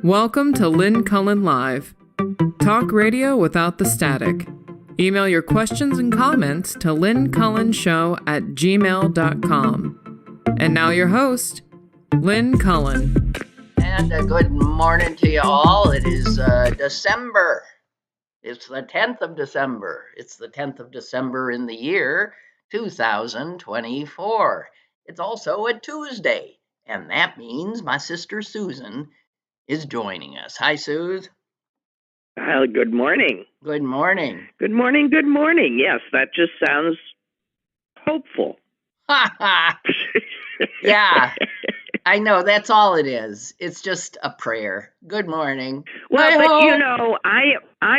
Welcome to Lynn Cullen Live. Talk radio without the static. Email your questions and comments to lynncullenshow@gmail.com. And now your host, Lynn Cullen. And a good morning to you all. It is December. It's the 10th of December. It's the 10th of December in the year 2024. It's also a Tuesday, and that means my sister Susan is joining us. Hi, Suze. Well, good morning. Good morning. Good morning. Good morning. Yes, that just sounds hopeful. Yeah, I know. That's all it is. It's just a prayer. Good morning. Well, Hi-ho. but you know, I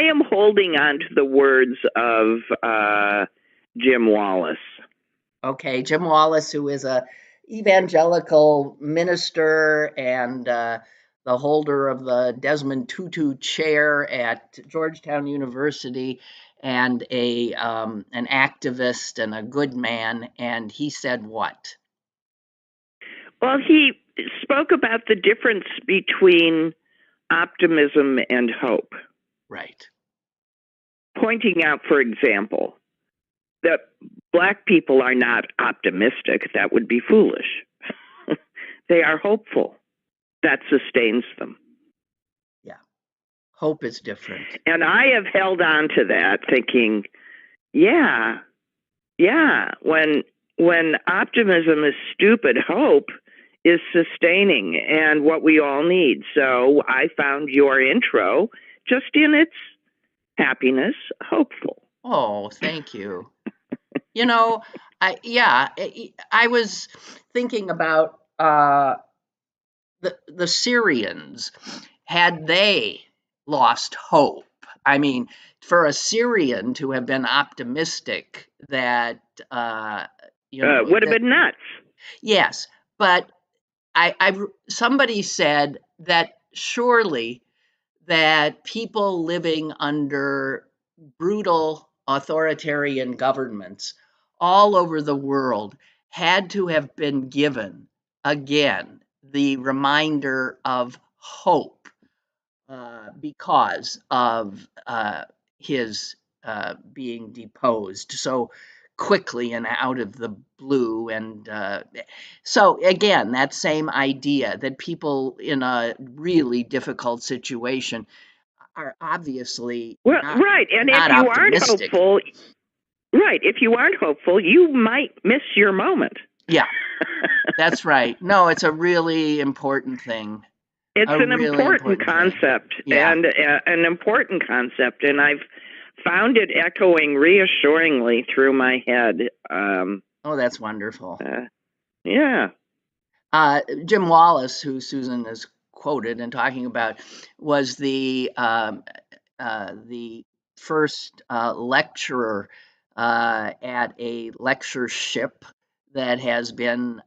am holding on to the words of Jim Wallace. Okay, Jim Wallace, who is a evangelical minister and the holder of the Desmond Tutu Chair at Georgetown University, and an activist and a good man. And he said what? Well, he spoke about the difference between optimism and hope. Right. Pointing out, for example, that Black people are not optimistic. That would be foolish. They are hopeful. That sustains them. Yeah. Hope is different. And I have held on to that thinking, yeah, when optimism is stupid, hope is sustaining and what we all need. So I found your intro just in its happiness, hopeful. Oh, thank you. You know, I was thinking about the Syrians. Had they lost hope? I mean, for a Syrian to have been optimistic that would have been nuts. Yes, but somebody said that surely that people living under brutal authoritarian governments all over the world had to have been given again the reminder of hope because of his being deposed so quickly and out of the blue. And so again, that same idea that people in a really difficult situation are obviously right. And if you aren't hopeful, if you aren't hopeful, you might miss your moment. Yeah, that's right. No, it's a really important thing. It's an really important concept, yeah. And an important concept, and I've found it echoing reassuringly through my head. Oh, that's wonderful. Yeah. Jim Wallace, who Susan has quoted and talking about, was the first lecturer at a lectureship that has been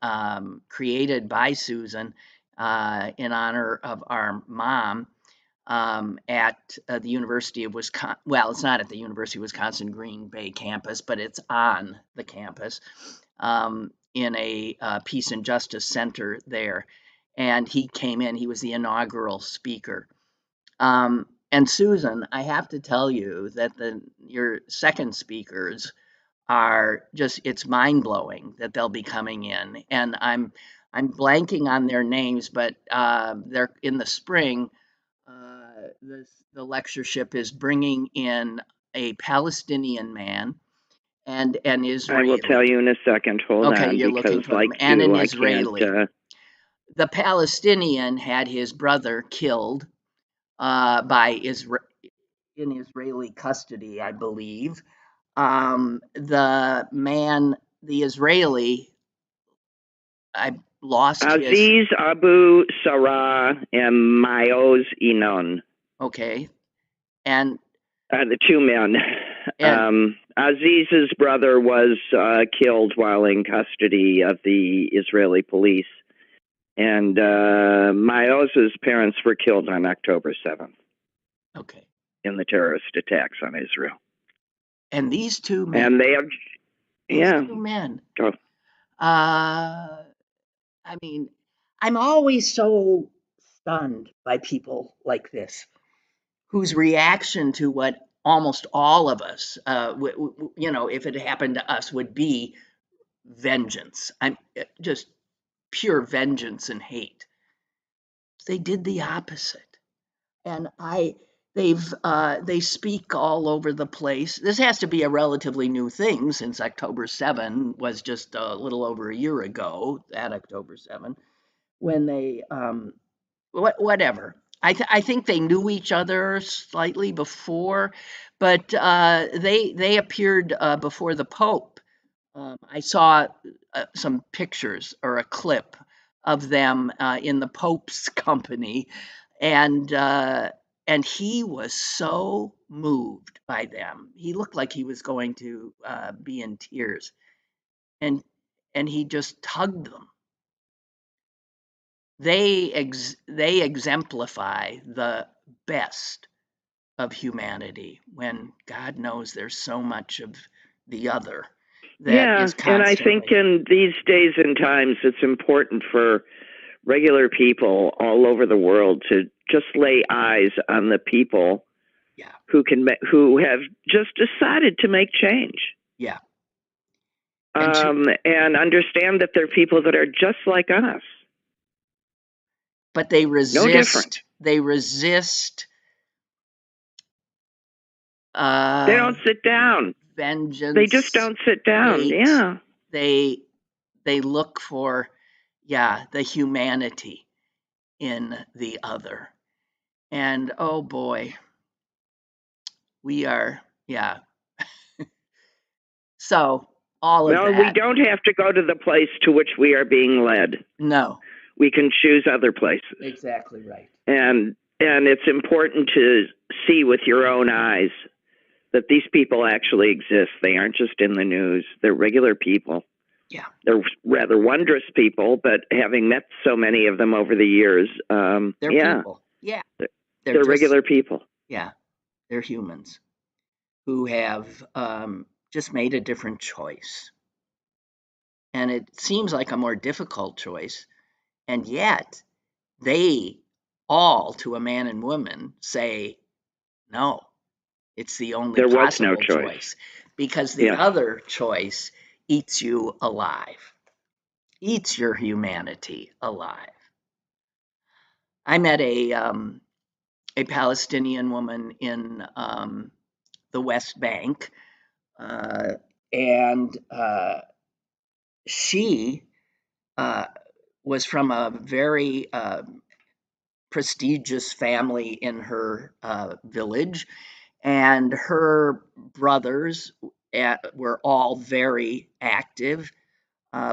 created by Susan in honor of our mom at the University of Wisconsin. Well, it's not at the University of Wisconsin Green Bay campus, but it's on the campus in a Peace and Justice Center there. And he came in, he was the inaugural speaker. And Susan, I have to tell you that your second speakers are just, it's mind-blowing that they'll be coming in. And I'm blanking on their names, but they're in the spring. The lectureship is bringing in a Palestinian man and an Israeli. I will tell you in a second. Hold on. Okay, you're looking for them. And an Israeli. The Palestinian had his brother killed in Israeli custody, I believe. The Israeli, I lost Aziz Abu Sarah and Maoz Inon. Okay. And the two men. Aziz's brother was killed while in custody of the Israeli police. And Maoz's parents were killed on October 7th. Okay. In the terrorist attacks on Israel. And these two men. And they have, two men. Oh. I mean, I'm always so stunned by people like this, whose reaction to what almost all of us, if it happened to us, would be vengeance. I'm just pure vengeance and hate. They did the opposite, and they speak all over the place. This has to be a relatively new thing since October 7 was just a little over a year ago. That October 7, when they whatever. I think they knew each other slightly before, but they appeared before the Pope. I saw some pictures or a clip of them in the Pope's company, and he was so moved by them. He looked like he was going to be in tears, and he just hugged them. They exemplify the best of humanity, when God knows there's so much of the other that is constantly. And I think in these days and times, it's important for regular people all over the world to just lay eyes on the people who have just decided to make change. Yeah. And understand that they're people that are just like us. But they resist. No different. They resist. They don't sit down. Vengeance. They just don't sit down. Hate. Yeah. They look for, the humanity in the other. And oh boy, we are, So all of that. We don't have to go to the place to which we are being led. No. We can choose other places. Exactly right. And it's important to see with your own eyes that these people actually exist. They aren't just in the news. They're regular people. Yeah. They're rather wondrous people, but having met so many of them over the years, they're people. Yeah. They're just regular people. Yeah. They're humans who have just made a different choice. And it seems like a more difficult choice. And yet they all, to a man and woman, say, no, it's the only there was possible no choice. Because the other choice eats you alive, eats your humanity alive. I met a Palestinian woman in the West Bank, and she was from a very prestigious family in her village, and her brothers were all very active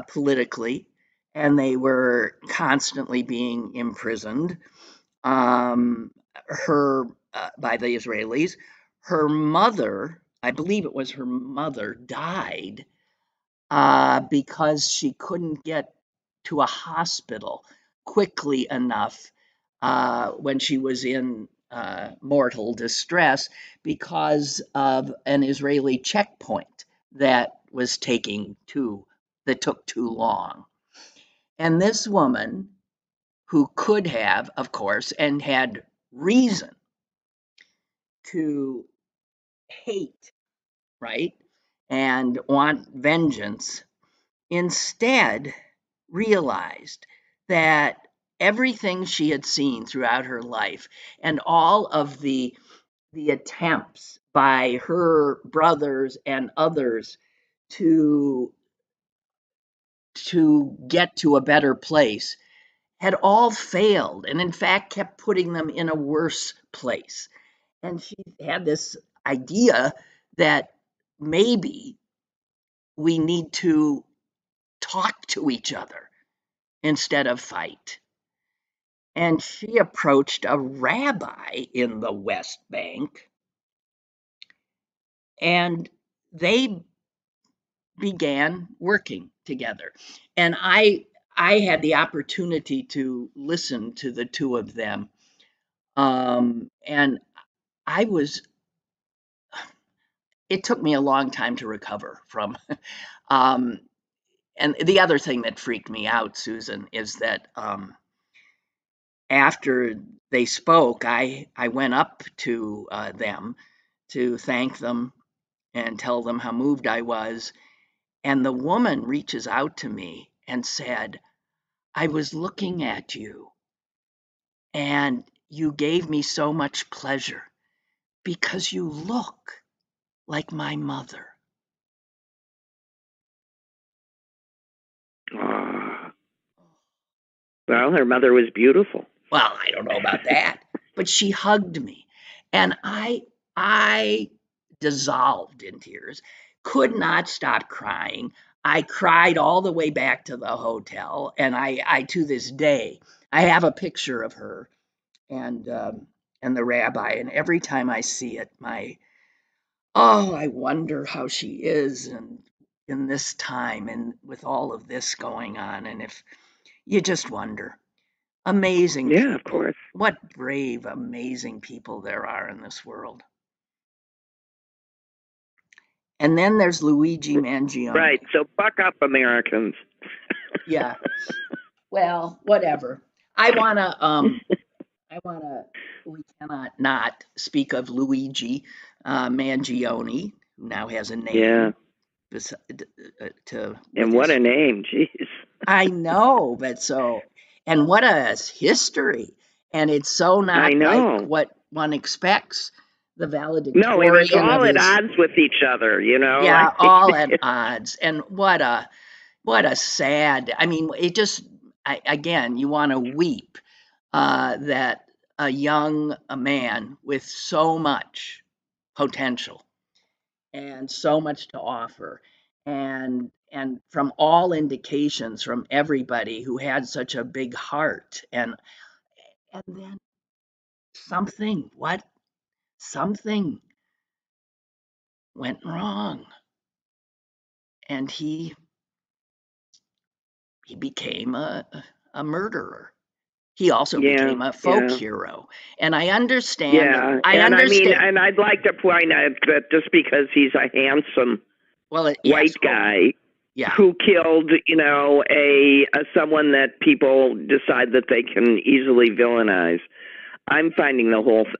politically, and they were constantly being imprisoned by the Israelis. Her mother, I believe it was her mother, died because she couldn't get to a hospital quickly enough when she was in mortal distress because of an Israeli checkpoint that took too long. And this woman, who could have, of course, and had reason to hate, right, and want vengeance, instead realized that everything she had seen throughout her life and all of the attempts by her brothers and others to get to a better place had all failed, and in fact kept putting them in a worse place. And she had this idea that maybe we need to talk to each other instead of fight. And she approached a rabbi in the West Bank, and they began working together. And I had the opportunity to listen to the two of them, and it took me a long time to recover from. And the other thing that freaked me out, Susan, is that after they spoke, I went up to them to thank them and tell them how moved I was. And the woman reaches out to me and said, I was looking at you and you gave me so much pleasure because you look like my mother. Oh. Well, her mother was beautiful. Well, I don't know about that, but she hugged me and I dissolved in tears, could not stop crying. I cried all the way back to the hotel, and I to this day, I have a picture of her and the rabbi, and every time I see it, I wonder how she is, and in this time, and with all of this going on, and if you just wonder, amazing Yeah, of people, course. what brave, amazing people there are in this world. And then there's Luigi Mangione. Right. So buck up, Americans. Yeah. Well, whatever. I wanna. We cannot not speak of Luigi Mangione, who now has a name. Yeah. And what a name, jeez. I know, but and what a history. And it's so not like what one expects. The valedictorian. No, it was all at odds with each other, you know. Yeah, all at odds. And what a sad. I mean, it just again, you want to weep that a man with so much potential and so much to offer, and from all indications from everybody who had such a big heart, and then something went wrong, and he became a murderer. He also became a folk hero, and I understand. Yeah, and I'd like to point out that just because he's a handsome white guy who killed, someone that people decide that they can easily villainize, I'm finding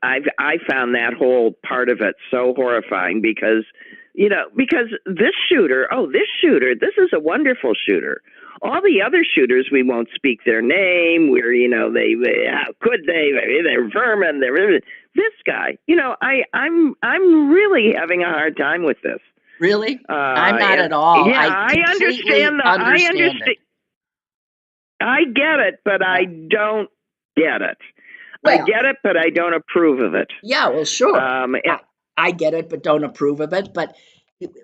I found that whole part of it so horrifying because this shooter, this is a wonderful shooter. All the other shooters, we won't speak their name. How could they? They're vermin. This guy, I'm really having a hard time with this. Really? I'm not at all. Yeah, I understand. I understand. I get it, but I don't get it. Well, I get it, but I don't approve of it. Yeah, well, sure. I get it, but don't approve of it. But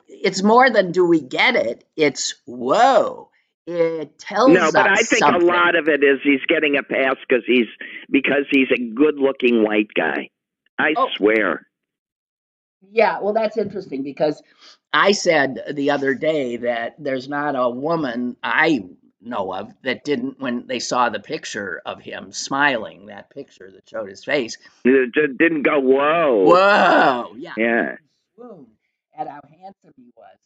it's more than do we get it? It's whoa. It tells us No, but I think something. A lot of it is he's getting a pass because he's a good-looking white guy. I swear. Yeah, well, that's interesting because I said the other day that there's not a woman I know of that didn't, when they saw the picture of him smiling, that picture that showed his face, it didn't go whoa, yeah, swoon at how handsome he was.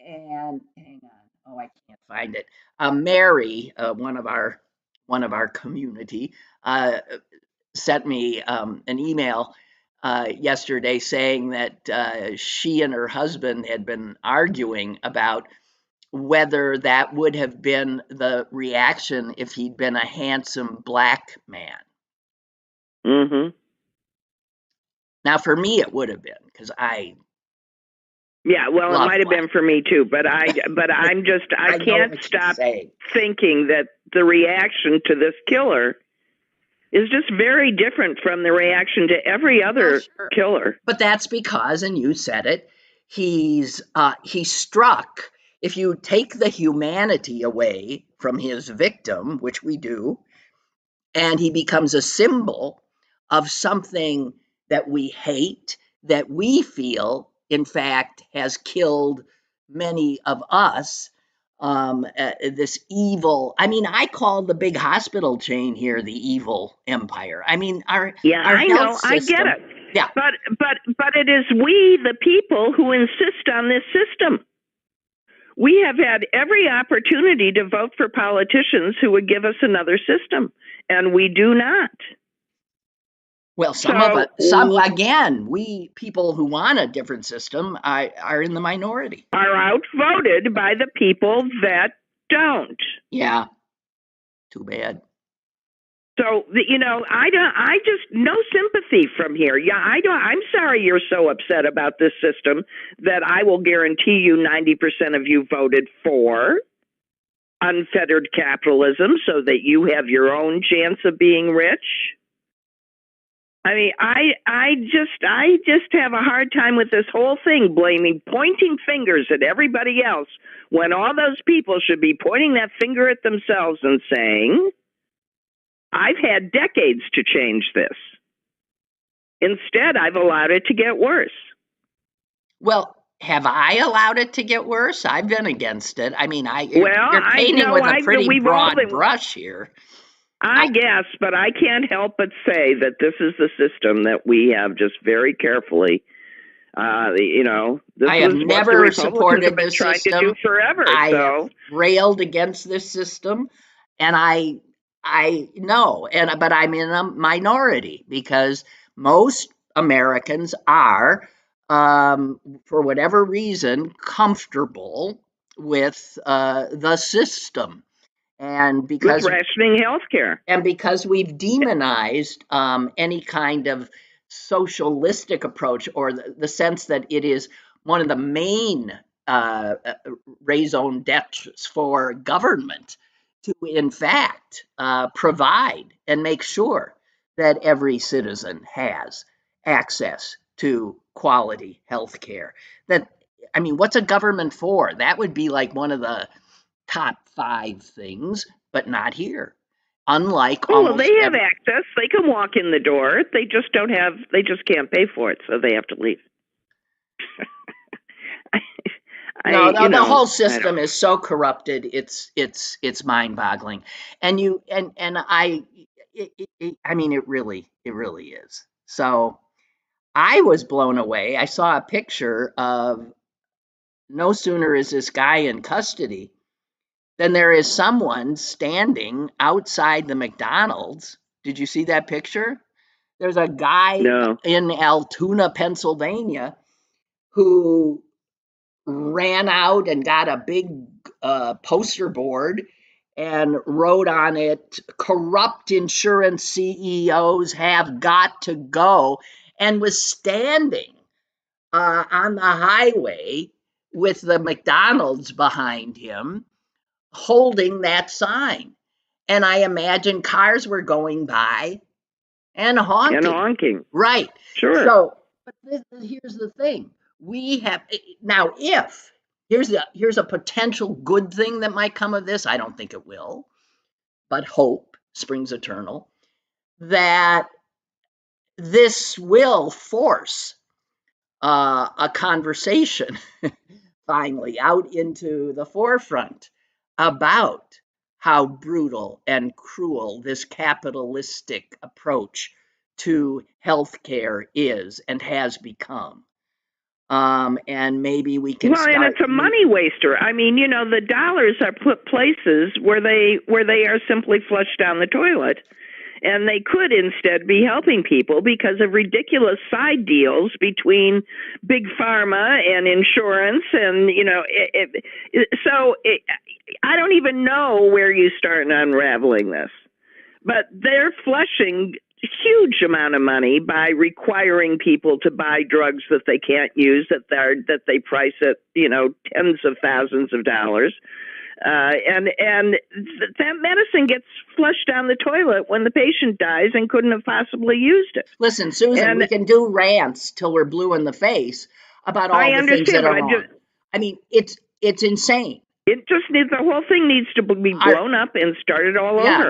And hang on, I can't find it. Mary, one of our community, sent me an email yesterday saying that she and her husband had been arguing about whether that would have been the reaction if he'd been a handsome black man. Mm-hmm. Now, for me, it would have been because Yeah, well, it might have been for me too, but I can't stop thinking that the reaction to this killer is just very different from the reaction to every other killer. But that's because, and you said it, he struck. If you take the humanity away from his victim, which we do, and he becomes a symbol of something that we hate, that we feel, in fact, has killed many of us, this evil. I mean, I call the big hospital chain here the evil empire. I mean, our health system, I get it. Yeah, but it is we, the people, who insist on this system. We have had every opportunity to vote for politicians who would give us another system, and we do not. Well, we people who want a different system are in the minority. Are outvoted by the people that don't. Yeah. Too bad. So, I just, no sympathy from here. Yeah, I'm sorry you're so upset about this system that I will guarantee you 90% of you voted for unfettered capitalism so that you have your own chance of being rich. I mean, I just have a hard time with this whole thing, pointing fingers at everybody else when all those people should be pointing that finger at themselves and saying, I've had decades to change this. Instead, I've allowed it to get worse. Well, have I allowed it to get worse? I've been against it. I mean, you're painting with a pretty broad brush here. I guess, but I can't help but say that this is the system that we have just very carefully. This I have never supported this system. To do forever. I have railed against this system, and I know, but I'm in a minority because most Americans are, for whatever reason, comfortable with the system. And because with rationing healthcare, and because we've demonized any kind of socialistic approach, or the sense that it is one of the main raison d'etre for government to, in fact, provide and make sure that every citizen has access to quality health care. What's a government for? That would be like one of the top 5 things, but not here. Unlike they have access. They can walk in the door. They just can't pay for it, so they have to leave. The whole system is so corrupted. It's mind-boggling, and it really is. So I was blown away. I saw a picture of, no sooner is this guy in custody than there is someone standing outside the McDonald's. Did you see that picture? There's a guy in Altoona, Pennsylvania, who ran out and got a big poster board and wrote on it, "Corrupt insurance CEOs have got to go," and was standing on the highway with the McDonald's behind him, holding that sign. And I imagine cars were going by and honking. Right. Sure. So, but here's the thing. We have now, here's a potential good thing that might come of this. I don't think it will, but hope springs eternal, that this will force a conversation finally out into the forefront about how brutal and cruel this capitalistic approach to healthcare is and has become. And maybe we can and it's a money waster. I mean, the dollars are put places where they are simply flushed down the toilet. And they could instead be helping people because of ridiculous side deals between big pharma and insurance. And, I don't even know where you start in unraveling this. But they're flushing huge amount of money by requiring people to buy drugs that they can't use, that they price at, tens of thousands of dollars. And that medicine gets flushed down the toilet when the patient dies and couldn't have possibly used it. Listen, Susan, we can do rants till we're blue in the face about all the things that are wrong. It's insane. It just needs, the whole thing needs to be blown up and started all over.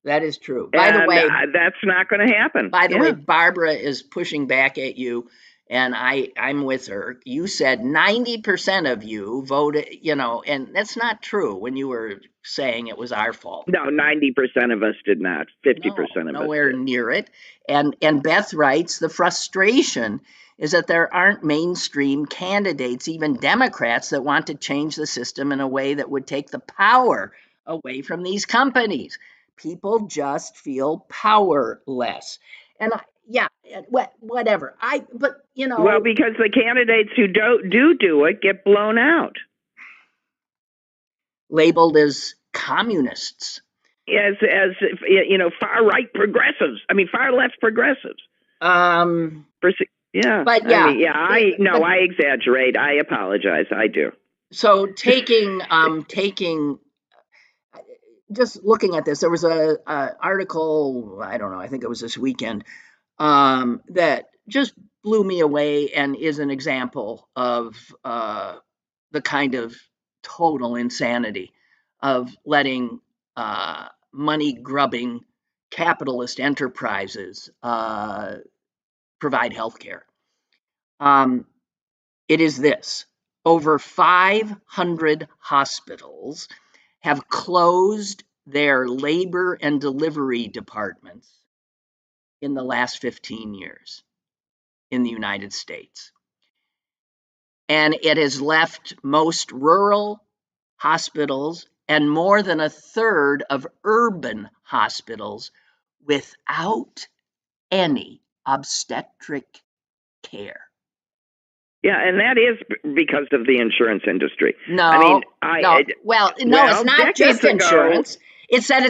That is true. By the way, that's not going to happen. By the way, Barbara is pushing back at you, and I'm with her. You said 90% of you voted, and that's not true when you were saying it was our fault. No, 90% of us did not. 50% of us nowhere near it. And Beth writes, the frustration is that there aren't mainstream candidates, even Democrats, that want to change the system in a way that would take the power away from these companies. People just feel powerless. And yeah, whatever. But Well, because the candidates who do it get blown out. Labeled as communists. As far right progressives. I mean, far left progressives. Yeah. But yeah. I exaggerate. I apologize. I do. So taking just looking at this, there was a article, I don't know, I think it was this weekend, that just blew me away and is an example of the kind of total insanity of letting money-grubbing capitalist enterprises provide health care. It is this: over 500 hospitals have closed their labor and delivery departments in the last 15 years in the United States. And it has left most rural hospitals and more than a third of urban hospitals without any obstetric care. Yeah, and that is because of the insurance industry. No, it's not just insurance. It's that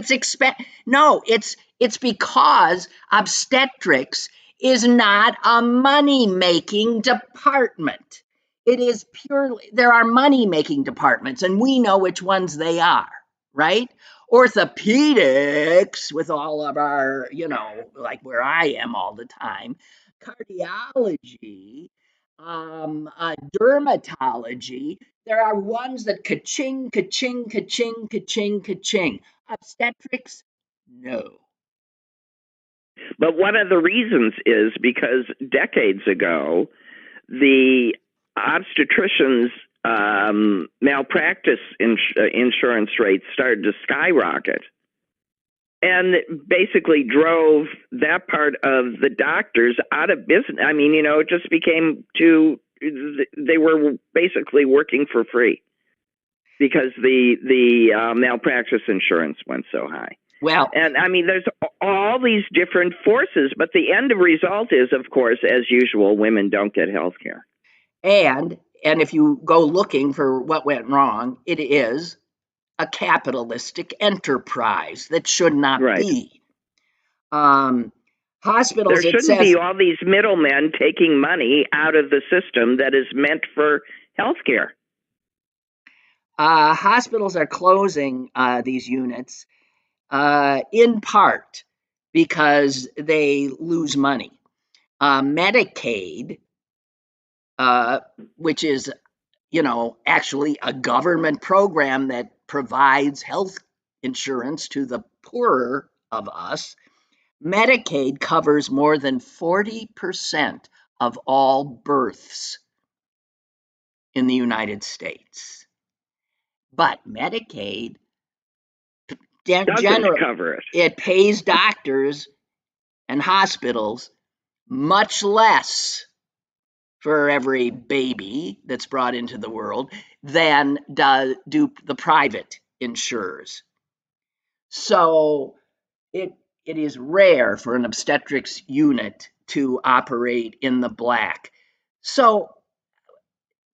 it's because obstetrics is not a money-making department. It is purely, there are money-making departments, and we know which ones they are, right? Orthopedics, with all of our, like where I am all the time, cardiology, dermatology. There are ones that ka-ching, ka-ching, ka-ching, ka-ching, ka-ching. Obstetrics, no. But one of the reasons is because decades ago, the obstetricians' malpractice insurance rates started to skyrocket, and basically drove that part of the doctors out of business. I mean, it just became they were basically working for free because the malpractice insurance went so high. Well, and I mean, there's all these different forces, but the end result is, of course, as usual, women don't get health care. And if you go looking for what went wrong, it is a capitalistic enterprise that should not be. Hospitals, there shouldn't be all these middlemen taking money out of the system that is meant for health care. Hospitals are closing these units in part because they lose money. Medicaid, which is, actually a government program that provides health insurance to the poorer of us, Medicaid covers more than 40% of all births in the United States. But Medicaid doesn't cover it. It pays doctors and hospitals much less for every baby that's brought into the world than do the private insurers. So it is rare for an obstetrics unit to operate in the black. So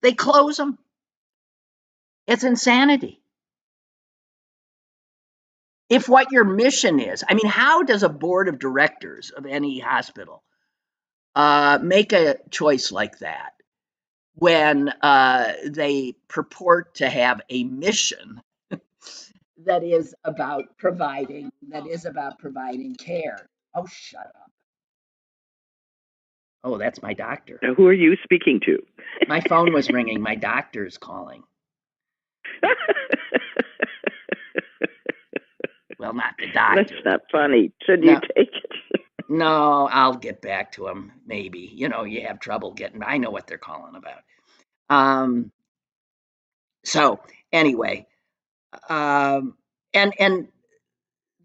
they close them. It's insanity. If what your mission is, I mean, how does a board of directors of any hospital make a choice like that when they purport to have a mission that is about providing care? Oh, shut up. Oh, that's my doctor. Now, who are you speaking to? My phone was ringing. My doctor's calling. Well, not the doctor. That's not funny. Should you take it? No, I'll get back to him. Maybe. You have trouble getting. I know what they're calling about. So anyway, and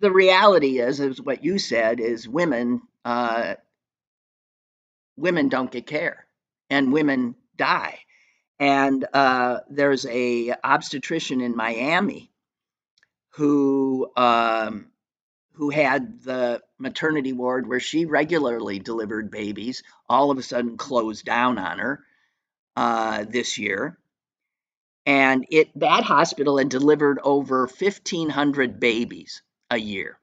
the reality is what you said is women don't get care. and women die. And there's a obstetrician in Miami who had the maternity ward where she regularly delivered babies, all of a sudden closed down on her this year. And that hospital had delivered over 1,500 babies a year.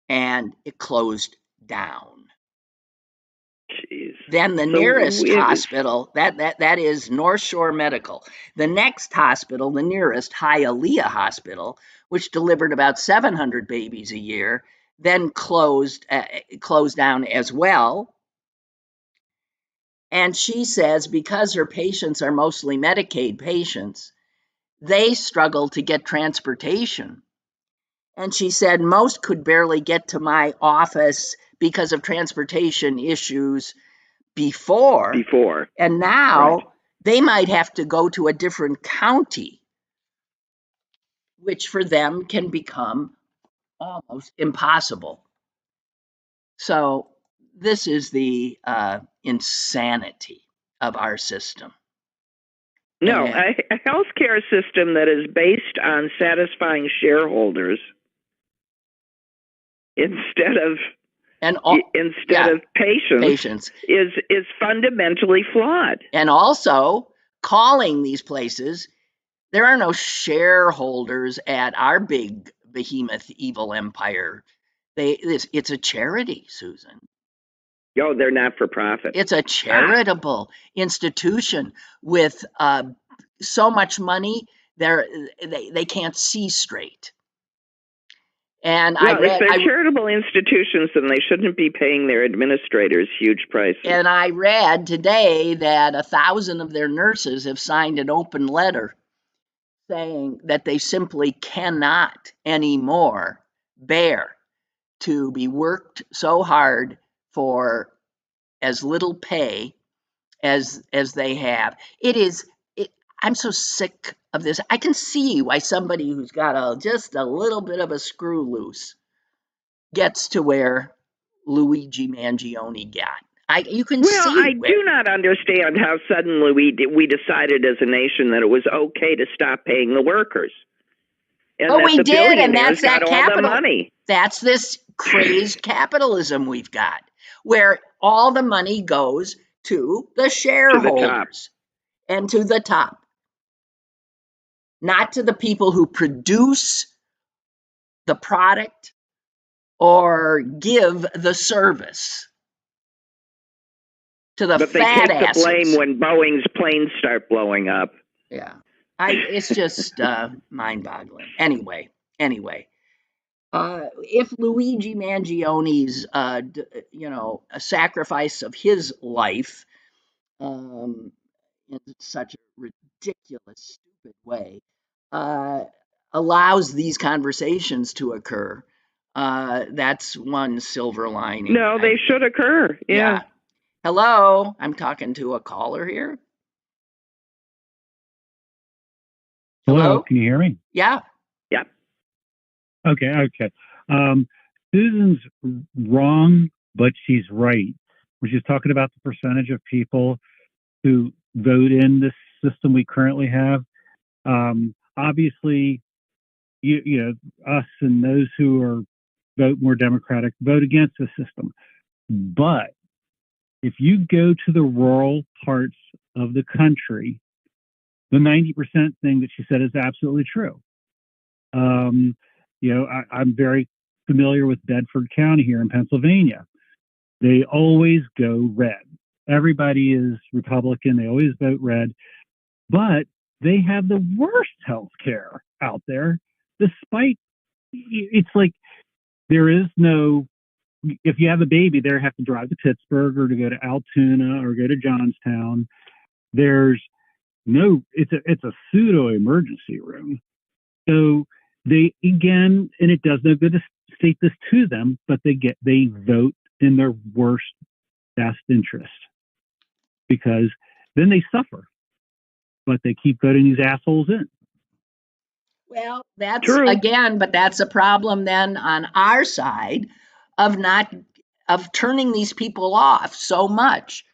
And it closed down. Jeez. Then the nearest hospital, that is North Shore Medical. The next hospital, the nearest, Hialeah Hospital, which delivered about 700 babies a year, then closed down as well. And she says because her patients are mostly Medicaid patients, they struggle to get transportation. And she said most could barely get to my office because of transportation issues before. And now right. They might have to go to a different county, which for them can become almost impossible. So this is the insanity of our system. No, a healthcare system that is based on satisfying shareholders instead of patients is fundamentally flawed. And also calling these places, there are no shareholders at our big behemoth evil empire. It's a charity, Susan. Oh, they're not for profit. It's a charitable institution with so much money they can't see straight. And if they're charitable institutions, then they shouldn't be paying their administrators huge prices. And I read today that 1,000 of their nurses have signed an open letter saying that they simply cannot anymore bear to be worked so hard for as little pay as they have. I'm so sick of this. I can see why somebody who's got just a little bit of a screw loose gets to where Luigi Mangione got. You can see. Well, I do not understand how suddenly we decided as a nation that it was okay to stop paying the workers. And we did, and that's that capital. All the money. That's this crazed capitalism we've got, where all the money goes to the shareholders and to the top. Not to the people who produce the product or give the service. To the but fat they take asses. The blame when Boeing's planes start blowing up. Yeah, it's just mind-boggling. Anyway, if Luigi Mangione's a sacrifice of his life in such a ridiculous, stupid way allows these conversations to occur, that's one silver lining. No, they should occur. Yeah. Hello, I'm talking to a caller here. Hello, can you hear me? Yeah. Okay. Susan's wrong, but she's right. We're just talking about the percentage of people who vote in this system we currently have. Obviously, you know, us and those who vote more Democratic vote against the system. But if you go to the rural parts of the country, the 90% thing that she said is absolutely true. I'm very familiar with Bedford County here in Pennsylvania. They always go red. Everybody is Republican. They always vote red. But they have the worst health care out there, despite it's like there is no, if you have a baby, they have to drive to Pittsburgh or to go to Altoona or go to Johnstown. There's no, it's a pseudo emergency room. So they, again, and it does no good to state this to them, but they vote in their worst, best interest because then they suffer, but they keep voting these assholes in. Well, that's true. Again, but that's a problem then on our side of not of turning these people off so much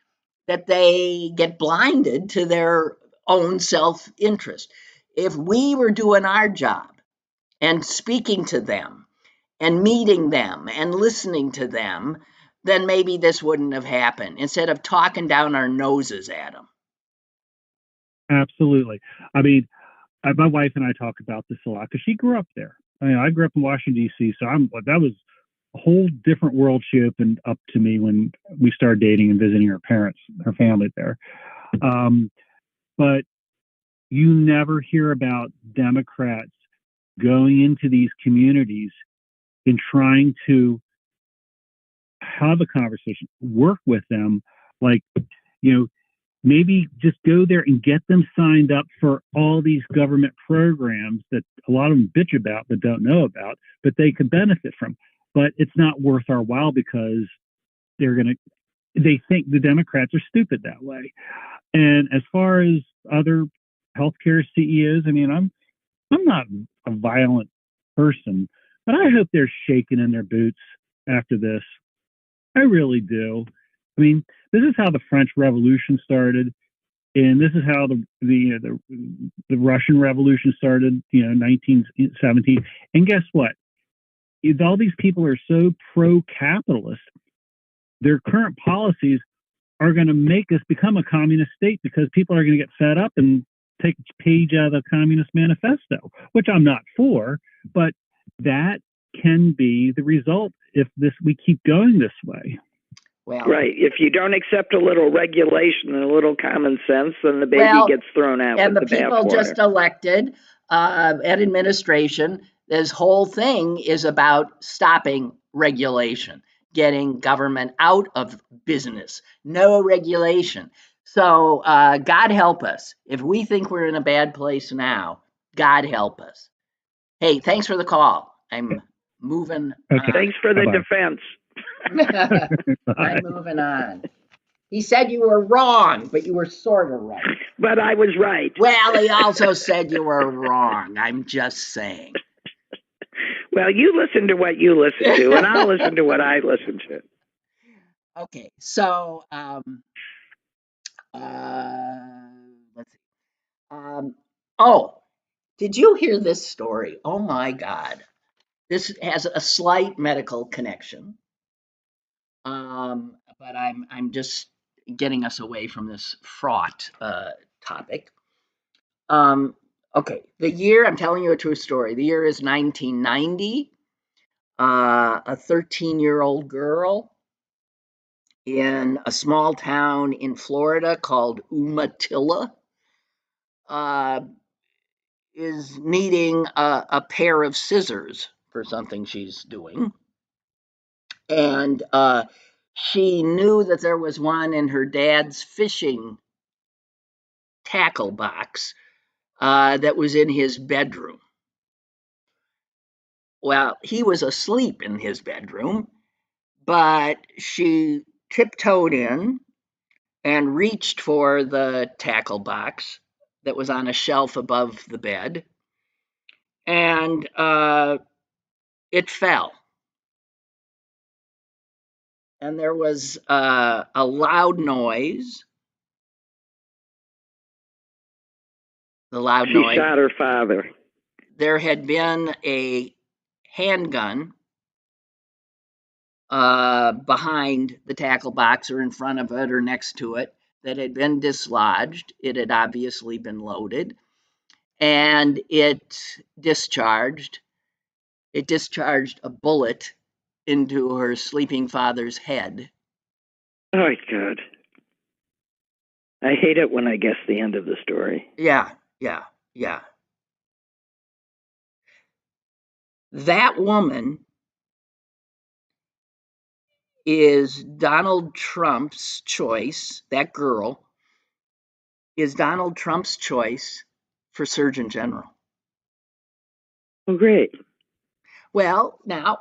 that they get blinded to their own self-interest. If we were doing our job and speaking to them and meeting them and listening to them, then maybe this wouldn't have happened, instead of talking down our noses at them. Absolutely. I mean, my wife and I talk about this a lot because she grew up there. I mean, I grew up in Washington, D.C., so that was a whole different world she opened up to me when we started dating and visiting her parents, her family there. But you never hear about Democrats going into these communities and trying to have a conversation, work with them, like, maybe just go there and get them signed up for all these government programs that a lot of them bitch about but don't know about, but they could benefit from. But it's not worth our while because they think the Democrats are stupid that way. And as far as other healthcare CEOs, I mean, I'm not a violent person, but I hope they're shaking in their boots after this. I really do. I mean, this is how the French Revolution started, and this is how the Russian Revolution started, 1917. And guess what? All these people are so pro-capitalist. Their current policies are going to make us become a communist state because people are going to get fed up and take a page out of the Communist Manifesto, which I'm not for, but that can be the result if we keep going this way. Well, right. If you don't accept a little regulation and a little common sense, then the baby gets thrown out and with the people bathwater. just elected at administration, this whole thing is about stopping regulation, getting government out of business, no regulation. So God help us. If we think we're in a bad place now, God help us. Hey, thanks for the call. I'm moving Okay. on. Thanks for the defense. I'm moving on. He said you were wrong, but you were sort of right. But I was right. Well, he also said you were wrong. I'm just saying. Well, you listen to what you listen to, and I'll listen to what I listen to. Okay, so let's see. Did you hear this story? Oh my God, this has a slight medical connection. But I'm just getting us away from this fraught topic. Okay, the year, I'm telling you a true story. The year is 1990. A 13-year-old girl in a small town in Florida called Umatilla is needing a pair of scissors for something she's doing. And she knew that there was one in her dad's fishing tackle box that was in his bedroom. Well, he was asleep in his bedroom, but she tiptoed in and reached for the tackle box that was on a shelf above the bed, and it fell. And there was a loud noise. She shot her father. There had been a handgun behind the tackle box or in front of it or next to it that had been dislodged. It had obviously been loaded, and it discharged a bullet into her sleeping father's head. Oh my God. I hate it when I guess the end of the story. Yeah. That woman is Donald Trump's choice. That girl is Donald Trump's choice for Surgeon General. Oh, great. Well, now,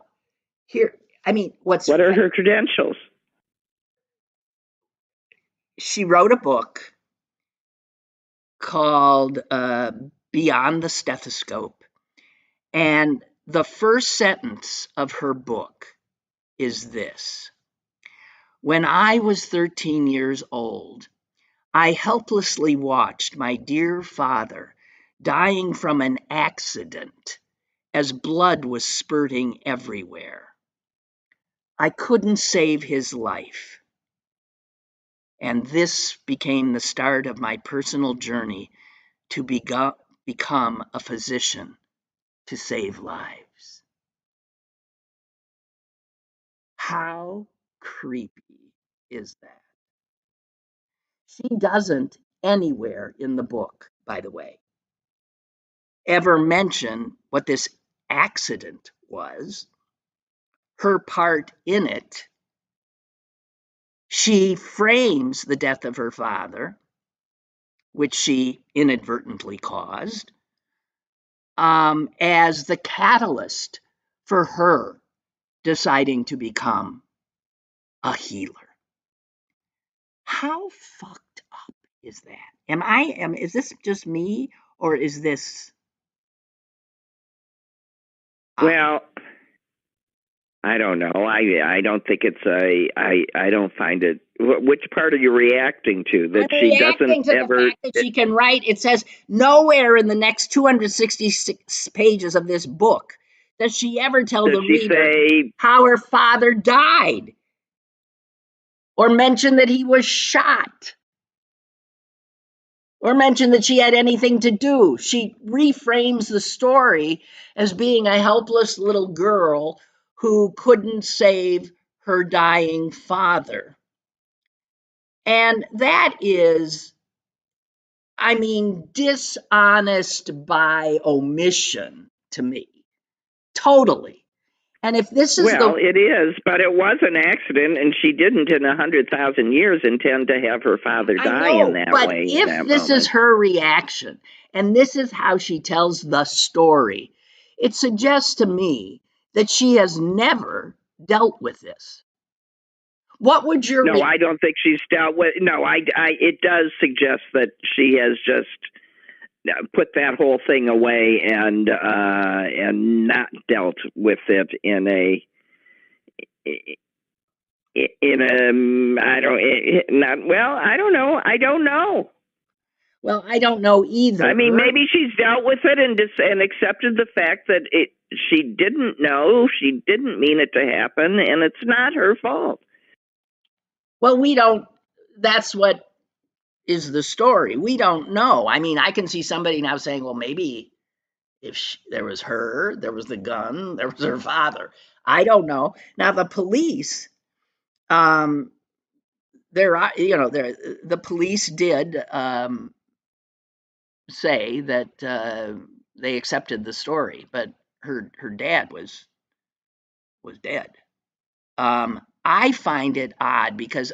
what are her credentials? She wrote a book called Beyond the Stethoscope. And the first sentence of her book is this: When I was 13 years old, I helplessly watched my dear father dying from an accident as blood was spurting everywhere. I couldn't save his life. And this became the start of my personal journey to become a physician to save lives. How creepy is that? She doesn't anywhere in the book, by the way, ever mention what this accident was, her part in it. She frames the death of her father, which she inadvertently caused, as the catalyst for her deciding to become a healer. How fucked up is that? Is this just me, or is this? Well, I don't know. I don't think it's I don't find it. Which part are you reacting to? That I'm she reacting doesn't to ever. the fact that she can write. It says nowhere in the next 266 pages of this book does she ever tell Does the she reader say? how her father died, or mention that he was shot, or mention that she had anything to do. She reframes the story as being a helpless little girl who couldn't save her dying father. And that is, I mean, dishonest by omission to me. Totally. And if this is Well, it is, but it was an accident, and she didn't in 100,000 years intend to have her father I die in know, that but way. In if that this is moment. her reaction, and this is how she tells the story, it suggests to me that she has never dealt with this. What would your No, I don't think she's dealt with. No, it does suggest that she has just put that whole thing away and not dealt with it in a I don't not well. I don't know. I don't know. Well, I don't know either. I mean, maybe she's dealt with it and accepted the fact that she didn't know, she didn't mean it to happen, and it's not her fault. Well, we don't. That's what is the story. We don't know. I mean, I can see somebody now saying, well, maybe if there was her, there was the gun, there was her father. I don't know. Now, the police, the police did say that they accepted the story, but her dad was dead. I find it odd because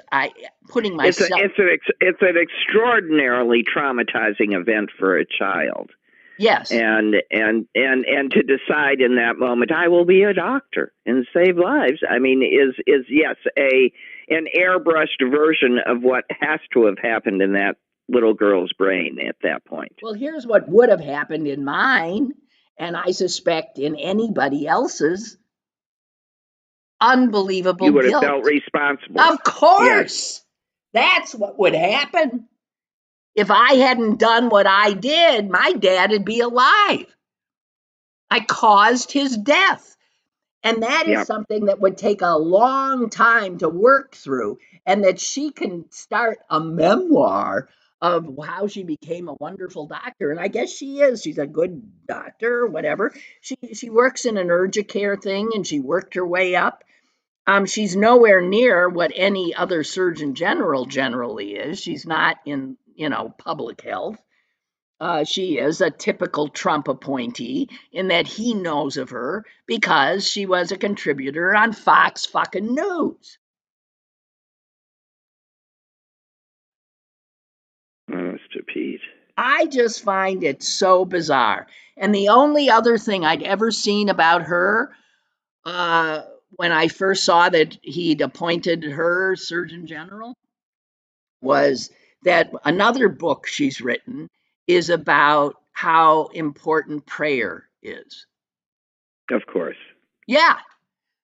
putting myself. It's an extraordinarily traumatizing event for a child. Yes. And to decide in that moment, I will be a doctor and save lives. I mean, is yes an airbrushed version of what has to have happened in that little girl's brain at that point. Well, here's what would have happened in mine, and I suspect in anybody else's. Unbelievable You would have guilt. felt responsible. Of course. Yes. That's what would happen. If I hadn't done what I did, my dad would be alive. I caused his death. And that is something that would take a long time to work through, and that she can start a memoir of how she became a wonderful doctor. And I guess she is. She's a good doctor or whatever. She works in an urgent care thing, and she worked her way up. She's nowhere near what any other surgeon general generally is. She's not in, public health. She is a typical Trump appointee in that he knows of her because she was a contributor on Fox fucking News. Mr. Pete. I just find it so bizarre. And the only other thing I'd ever seen about her, when I first saw that he'd appointed her Surgeon General, was that another book she's written is about how important prayer is. Of course. Yeah.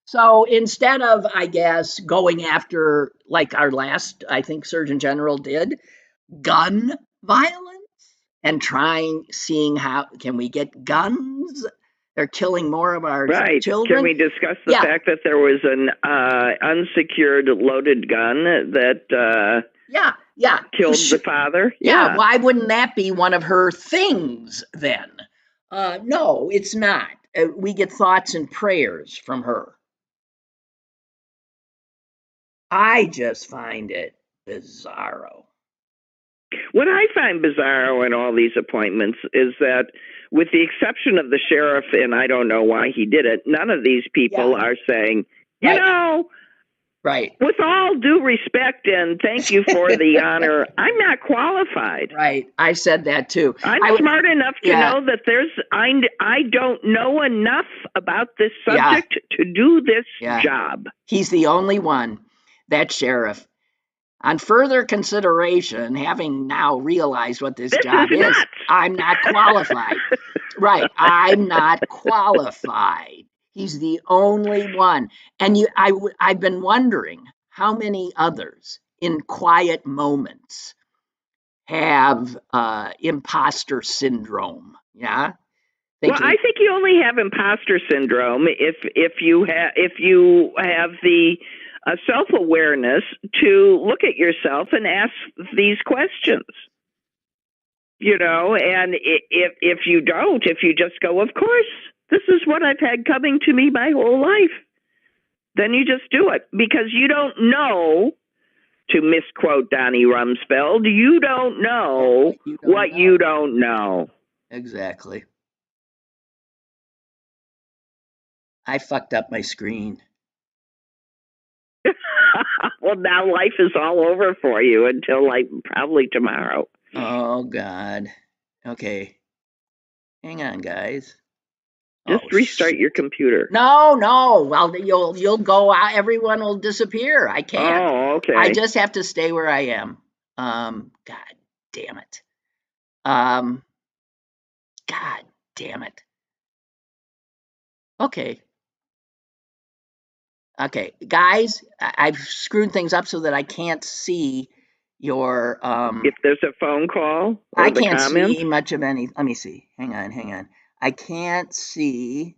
So instead of, I guess, going after, like our last, I think, Surgeon General did, gun violence and seeing how can we get guns? They're killing more of our Right. children. Can we discuss the Yeah. fact that there was an unsecured loaded gun that Yeah. killed the father? Yeah. Why wouldn't that be one of her things then? No, it's not. We get thoughts and prayers from her. I just find it bizarro. What I find bizarro in all these appointments is that, with the exception of the sheriff, and I don't know why he did it, none of these people are saying, you know, right. With all due respect and thank you for the honor, I'm not qualified. Right. I said that too. I'm smart enough to know that I don't know enough about this subject to do this job. He's the only one, that sheriff. On further consideration, having now realized what this job is, I'm not qualified. Right. I'm not qualified. He's the only one. And I've been wondering how many others in quiet moments have imposter syndrome. Yeah. Well, I think you only have imposter syndrome if you have the self-awareness to look at yourself and ask these questions. You know, and if you don't, if you just go, of course, this is what I've had coming to me my whole life, then you just do it because you don't know. To misquote Donnie Rumsfeld, you don't know what you don't know. Exactly. I fucked up my screen. Well, now life is all over for you until probably tomorrow. Oh, God. Okay. Hang on, guys. Just restart your computer. No. Well, you'll go out. Everyone will disappear. I can't. Oh, okay. I just have to stay where I am. God damn it. God damn it. Okay. Okay, guys, I've screwed things up so that I can't see your. If there's a phone call, or I the can't comments? see much of any. Let me see. Hang on. I can't see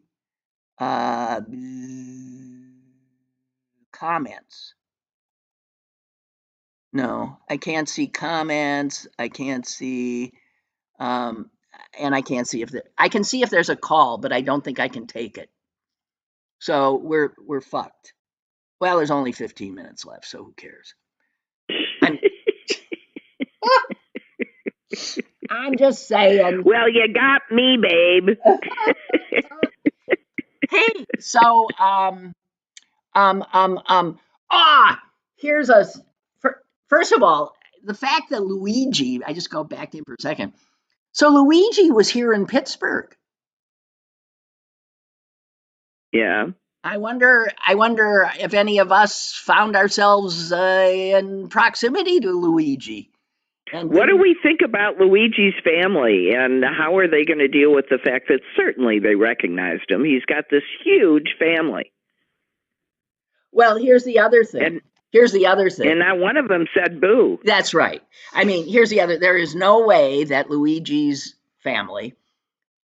comments. No, I can't see comments. I can't see, and I can't see I can see if there's a call, but I don't think I can take it. So we're fucked. Well, there's only 15 minutes left, so who cares? I'm just saying. Well, you got me, babe. Hey, so here's first of all, the fact that Luigi, I just go back to him for a second. So Luigi was here in Pittsburgh. Yeah. I wonder if any of us found ourselves in proximity to Luigi. And what do we think about Luigi's family, and how are they going to deal with the fact that certainly they recognized him? He's got this huge family. Well, here's the other thing. And not one of them said boo. That's right. I mean, there is no way that Luigi's family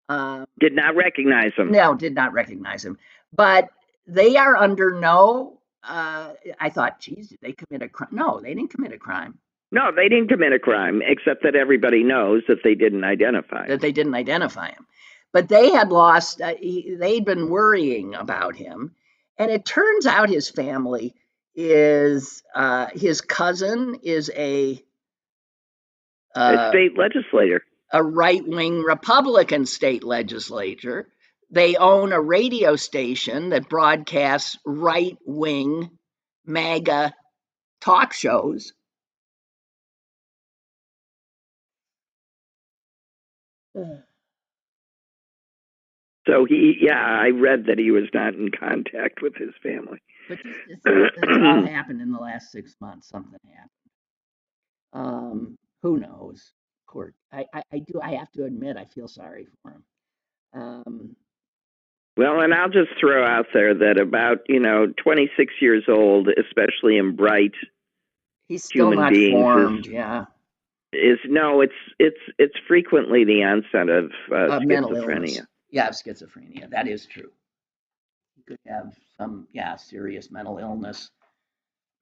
did not recognize him. No, did not recognize him. But they are under no, I thought, geez, did they commit a crime? No, they didn't commit a crime. No, they didn't commit a crime, except that everybody knows that they didn't identify him. That they didn't identify him. But they had lost, they'd been worrying about him. And it turns out his family is, his cousin is a state legislator. A right-wing Republican state legislature. They own a radio station that broadcasts right-wing MAGA talk shows. So I read that he was not in contact with his family. But this all happened in the last 6 months. Something happened. Who knows? Court. I have to admit, I feel sorry for him. Well, and I'll just throw out there that about 26 years old, especially in bright He's still human not beings, formed, yeah. It's frequently the onset of Mental illness. schizophrenia. Yeah, schizophrenia. That is true. He could have some, serious mental illness.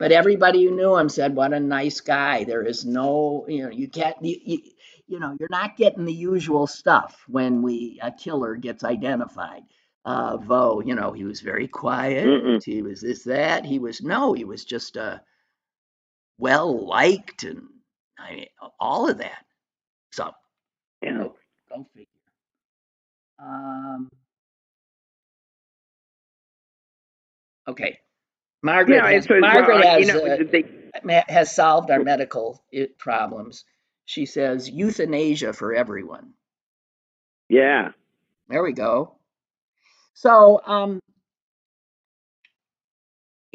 But everybody who knew him said, "What a nice guy." There is no, you can't, you're not getting the usual stuff when a killer gets identified. He was very quiet. Mm-mm. He was this, that. He was just well liked, and all of that. So, Yeah. go figure. Okay. Margaret has solved our medical problems. She says euthanasia for everyone. Yeah. There we go. So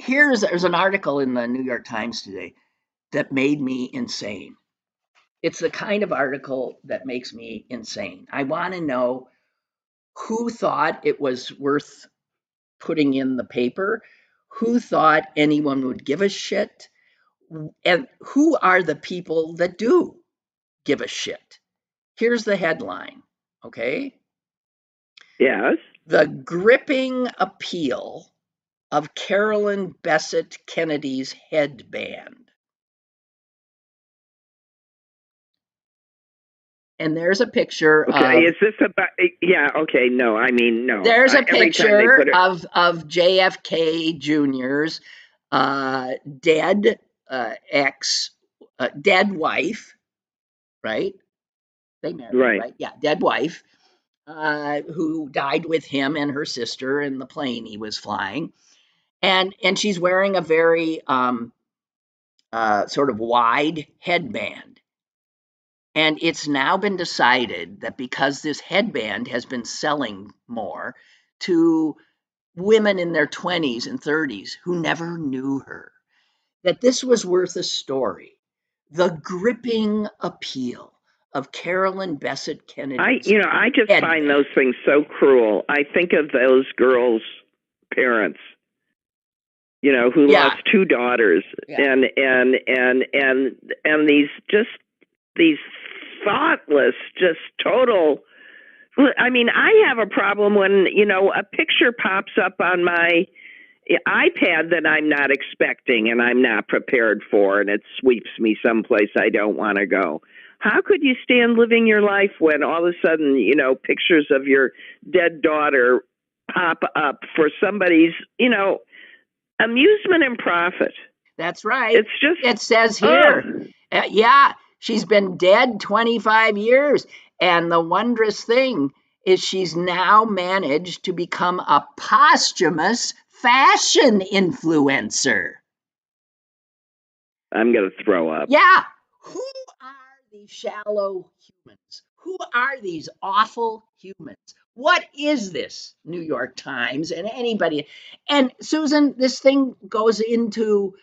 there's an article in the New York Times today that made me insane. It's the kind of article that makes me insane. I want to know who thought it was worth putting in the paper, who thought anyone would give a shit, and who are the people that do give a shit. Here's the headline, okay? Yes. The gripping appeal of Carolyn Bessette Kennedy's headband. And there's a picture okay, of... is this about... Yeah, okay, no, I mean, no. There's a picture of JFK Jr.'s dead dead wife, right? They married, right? Yeah, dead wife, who died with him and her sister in the plane he was flying. And she's wearing a very sort of wide headband. And it's now been decided that because this headband has been selling more to women in their 20s and 30s who never knew her, that this was worth a story. The gripping appeal of Carolyn Bessette Kennedy. I just find those things so cruel. I think of those girls' parents, who lost two daughters, and these thoughtless, just total. I mean, I have a problem when a picture pops up on my iPad that I'm not expecting and I'm not prepared for, and it sweeps me someplace I don't want to go. How could you stand living your life when all of a sudden, pictures of your dead daughter pop up for somebody's, amusement and profit? That's right. It's just... It says here, she's been dead 25 years. And the wondrous thing is she's now managed to become a posthumous fashion influencer. I'm going to throw up. Yeah. Who are these shallow humans? Who are these awful humans? What is this, New York Times and anybody? And Susan, this thing goes into,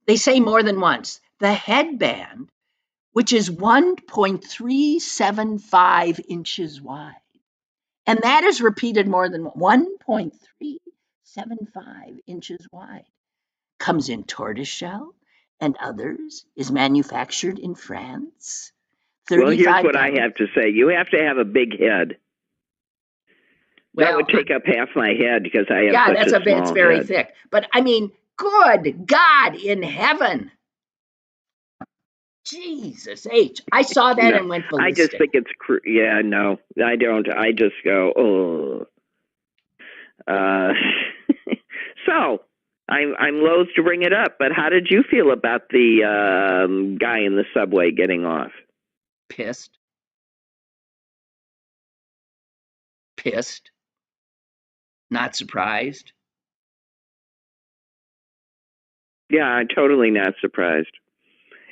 they say more than once, the headband, which is 1.375 inches wide. And that is repeated more than 1.375 inches wide. Comes in tortoiseshell, and others is manufactured in France. Well, here's what I have to say. You have to have a big head. Well, that would take up half my head because I have such a small it's very thick. But I mean, good God in heaven. Jesus H. I saw that and went ballistic. I just think it's... no, I don't. I just go, So, I'm loath to bring it up, but how did you feel about the guy in the subway getting off? Pissed. Not surprised. Yeah, I'm totally not surprised.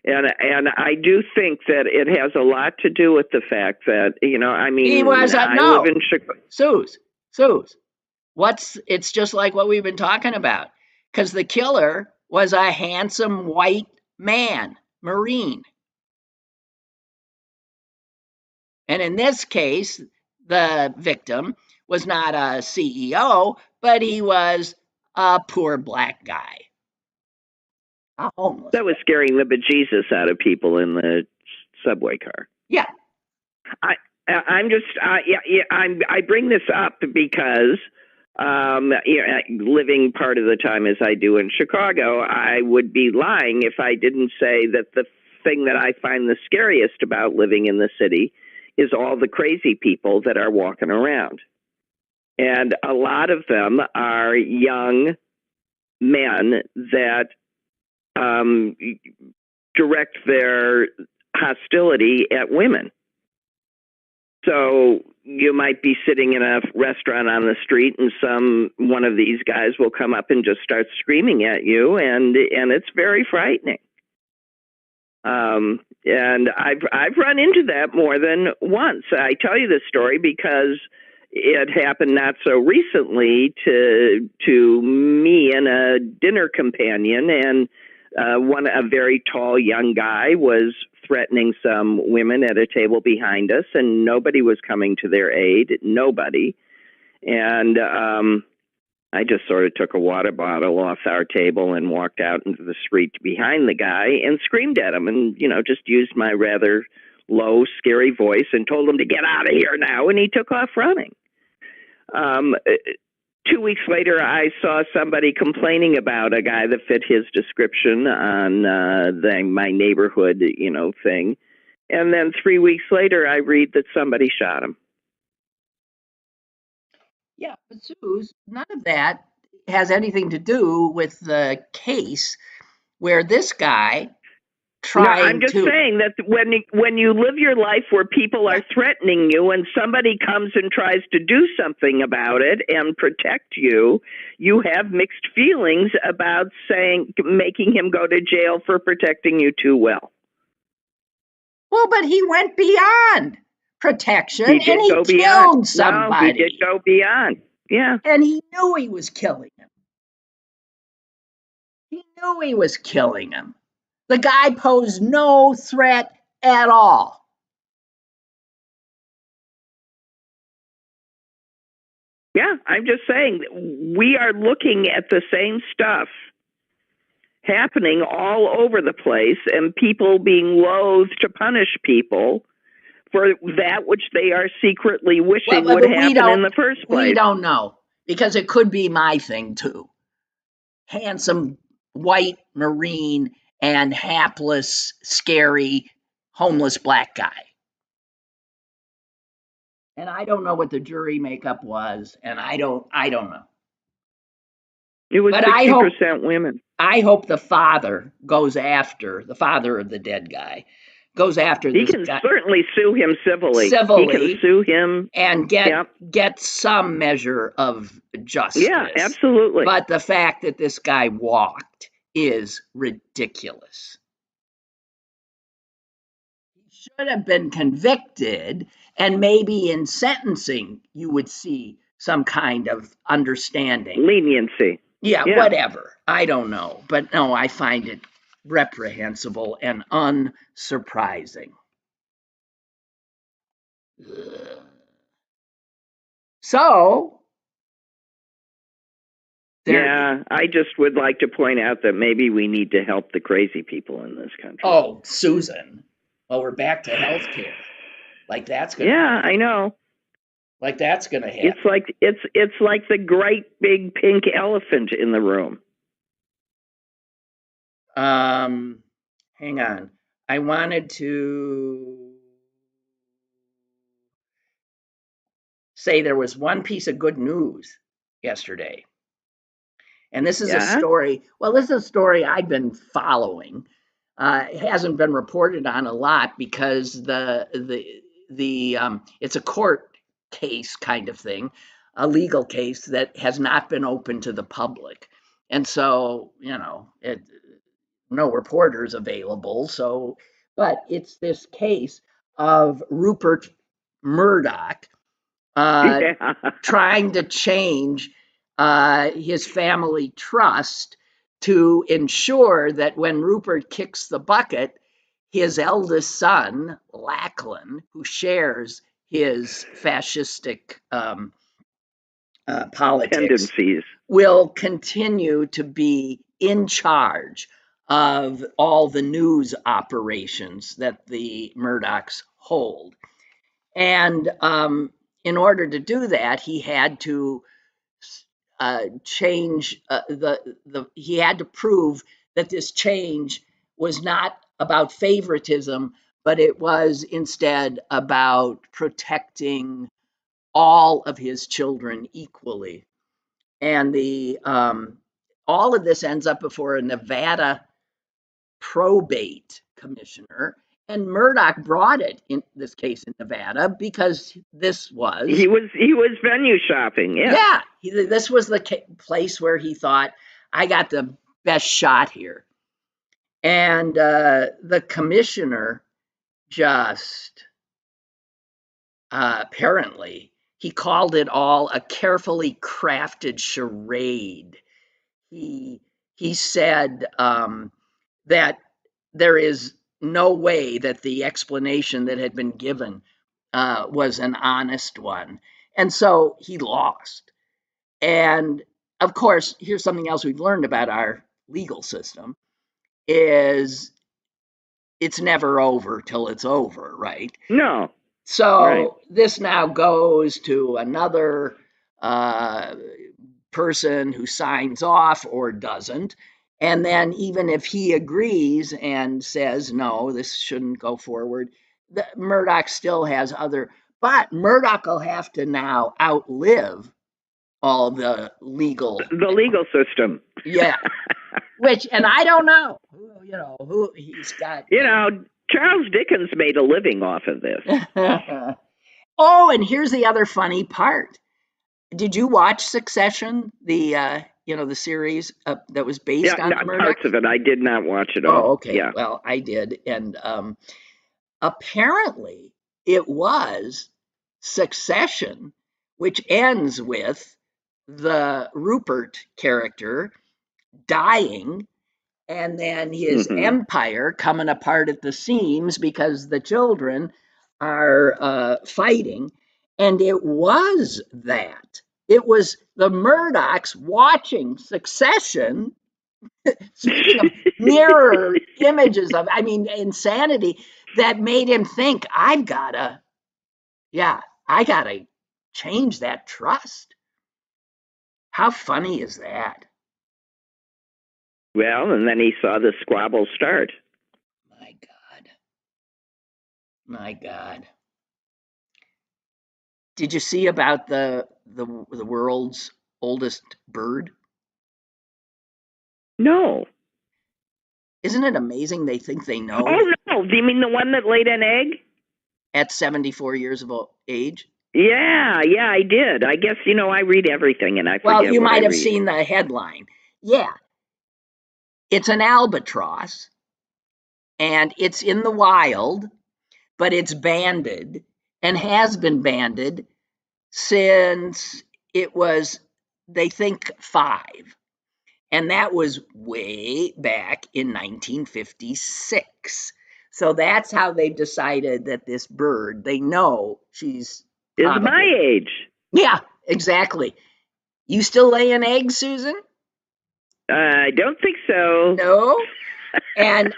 And I do think that it has a lot to do with the fact that, he was... I live in Chicago. Suze. It's just like what we've been talking about. Because the killer was a handsome white man, Marine. And in this case, the victim was not a CEO, but he was a poor black guy, a homeless. That was scaring the bejesus out of people in the subway car. Yeah. I bring this up because, living part of the time as I do in Chicago, I would be lying if I didn't say that the thing that I find the scariest about living in the city is all the crazy people that are walking around. And a lot of them are young men that direct their hostility at women. So you might be sitting in a restaurant on the street and one of these guys will come up and just start screaming at you, and it's very frightening. And I've run into that more than once. I tell you this story because it happened not so recently to me and a dinner companion, and a very tall young guy was threatening some women at a table behind us, and nobody was coming to their aid. Nobody. And I just sort of took a water bottle off our table and walked out into the street behind the guy and screamed at him, and just used my rather low, scary voice and told him to get out of here now, and he took off running. 2 weeks later, I saw somebody complaining about a guy that fit his description on my neighborhood, thing. And then 3 weeks later, I read that somebody shot him. Yeah, but Suze, none of that has anything to do with the case where this guy I'm just saying that when you live your life where people are threatening you and somebody comes and tries to do something about it and protect you, you have mixed feelings about making him go to jail for protecting you too well. Well, but he went beyond protection and he killed somebody. No, he did go beyond. Yeah. And he knew he was killing him. He knew he was killing him. The guy posed no threat at all. Yeah, I'm just saying we are looking at the same stuff happening all over the place, and people being loath to punish people for that which they are secretly wishing would happen in the first place. We don't know, because it could be my thing too. Handsome white Marine and hapless, scary, homeless black guy. And I don't know what the jury makeup was, and I don't know. It was 60% women. I hope the father goes after, the father of the dead guy, goes after this guy. He can certainly sue him civilly. He can sue him. And get some measure of justice. Yeah, absolutely. But the fact that this guy walked is ridiculous. He should have been convicted, and maybe in sentencing you would see some kind of understanding. Leniency. Yeah, whatever. I don't know. But no, I find it reprehensible and unsurprising. Ugh. So, I just would like to point out that maybe we need to help the crazy people in this country. Oh, Susan. Well, we're back to healthcare. Like that's gonna happen. I know. Like that's gonna happen. It's like the great big pink elephant in the room. Hang on. I wanted to say there was one piece of good news yesterday. And this is a story. Well, this is a story I've been following. It hasn't been reported on a lot because it's a court case kind of thing, a legal case that has not been open to the public. And so, no reporters available. So, but it's this case of Rupert Murdoch trying to change his family trust to ensure that when Rupert kicks the bucket, his eldest son, Lachlan, who shares his fascistic politics, Tendencies. will continue to be in charge of all the news operations that the Murdochs hold. And in order to do that, he had to change he had to prove that this change was not about favoritism, but it was instead about protecting all of his children equally. And the all of this ends up before a Nevada probate commissioner, and Murdoch brought it in this case in Nevada because this was he was venue shopping. Yeah, this was the place where he thought, I got the best shot here. And the commissioner just apparently he called it all a carefully crafted charade. He said that there is no way that the explanation that had been given was an honest one, and so he lost. And of course, here's something else we've learned about our legal system: is it's never over till it's over, right? No. So right. This now goes to another person who signs off or doesn't. And then even if he agrees and says, no, this shouldn't go forward, Murdoch still has other, but Murdoch will have to now outlive all the legal system. Yeah. Which, and I don't know, who he's got. Charles Dickens made a living off of this. Oh, and here's the other funny part. Did you watch Succession, the series that was based on the Murdoch? Parts of it. I did not watch it all. Oh, okay. Yeah. Well, I did, and apparently it was Succession, which ends with the Rupert character dying, and then his empire coming apart at the seams because the children are fighting. And it was that. It was the Murdochs watching Succession, speaking of mirror images of, insanity, that made him think, I gotta change that trust. How funny is that? Well, and then he saw the squabble start. My God. Did you see about the world's oldest bird? No. Isn't it amazing they think they know? Oh, no. Do you mean the one that laid an egg? At 74 years of age? Yeah, I did. I guess, I read everything and I forget. Well, you might have seen the headline. Yeah. It's an albatross, and it's in the wild, but it's banded and has been banded since it was, they think, 5. And that was way back in 1956. So that's how they've decided that this bird, they know she's is my age. Yeah, exactly. You still laying eggs, Susan? I don't think so. No? And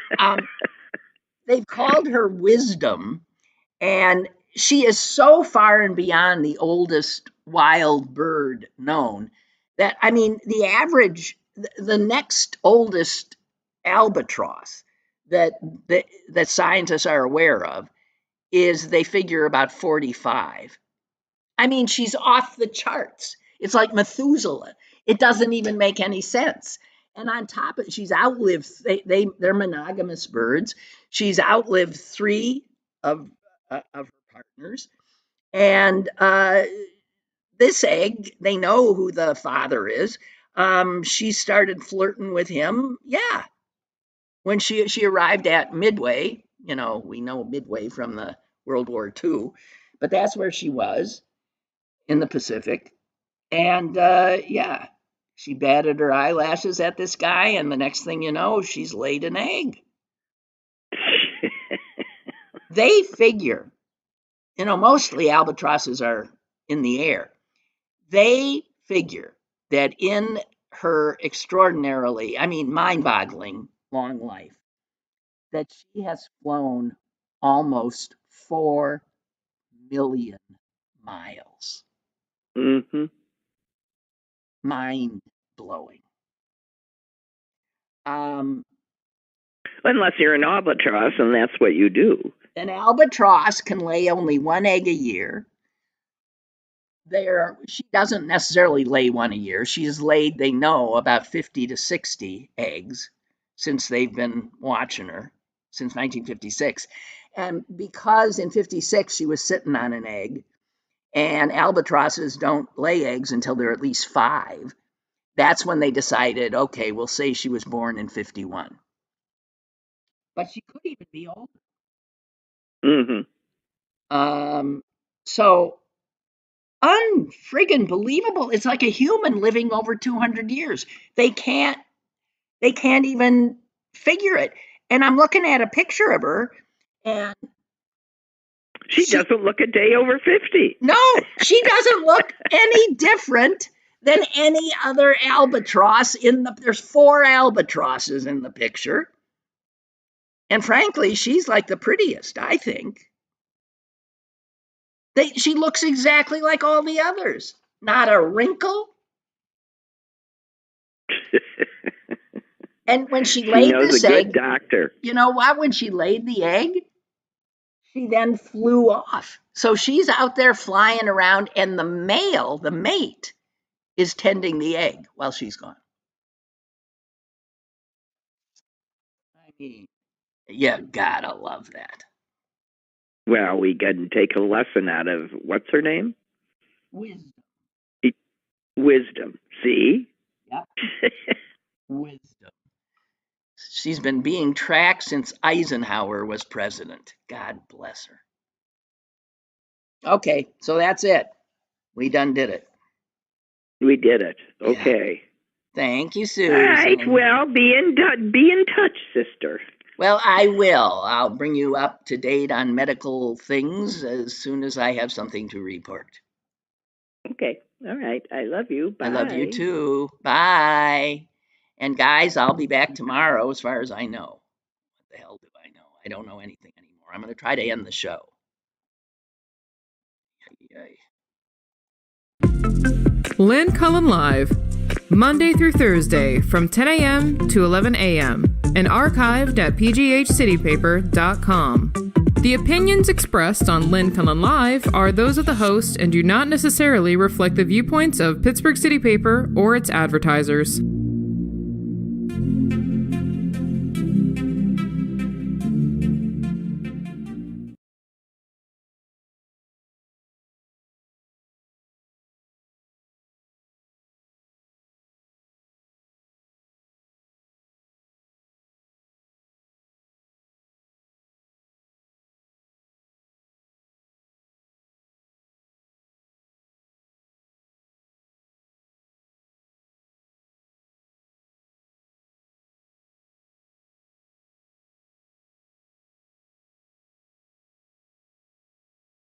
they've called her Wisdom, and she is so far and beyond the oldest wild bird known that, the average, the next oldest albatross that scientists are aware of is, they figure, about 45. She's off the charts. It's like Methuselah. It doesn't even make any sense. And on top of it, she's outlived, they're monogamous birds. She's outlived 3 of her partners. And this egg, they know who the father is. She started flirting with him. Yeah. When she arrived at Midway, we know Midway from the World War II, but that's where she was, in the Pacific. And she batted her eyelashes at this guy, and the next thing you know, she's laid an egg. They figure mostly albatrosses are in the air. They figure that in her extraordinarily, mind-boggling long life, that she has flown almost 4 million miles. Mm-hmm. Mind-blowing. Unless you're an albatross, and that's what you do. An albatross can lay only one egg a year. She doesn't necessarily lay one a year. She's laid, they know, about 50 to 60 eggs since they've been watching her, since 1956. And because in 56 she was sitting on an egg, and albatrosses don't lay eggs until they're at least 5, that's when they decided, okay, we'll say she was born in 51. But she could even be older. Mm-hmm. So unfriggin' believable. It's like a human living over 200 years. They can't even figure it. And I'm looking at a picture of her, and she doesn't look a day over 50. No, she doesn't look any different than any other albatross there's 4 albatrosses in the picture. And frankly, she's like the prettiest, I think. She looks exactly like all the others. Not a wrinkle. And when she laid this egg, doctor. You know what? When she laid the egg, she then flew off. So she's out there flying around, and the mate, is tending the egg while she's gone. I mean, you gotta love that. Well, we can take a lesson out of, what's her name? Wisdom. Wisdom. See? Yep. Wisdom. She's been being tracked since Eisenhower was president. God bless her. Okay, so that's it. We done did it. We did it. Okay. Yeah. Thank you, Susan. All right. Well, be in touch, sister. Well, I will. I'll bring you up to date on medical things as soon as I have something to report. Okay. All right. I love you. Bye. I love you too. Bye. And guys, I'll be back tomorrow as far as I know. What the hell do I know? I don't know anything anymore. I'm going to try to end the show. Lynn Cullen Live, Monday through Thursday from 10 a.m. to 11 a.m. and archived at pghcitypaper.com. The opinions expressed on Lynn Cullen Live are those of the host and do not necessarily reflect the viewpoints of Pittsburgh City Paper or its advertisers.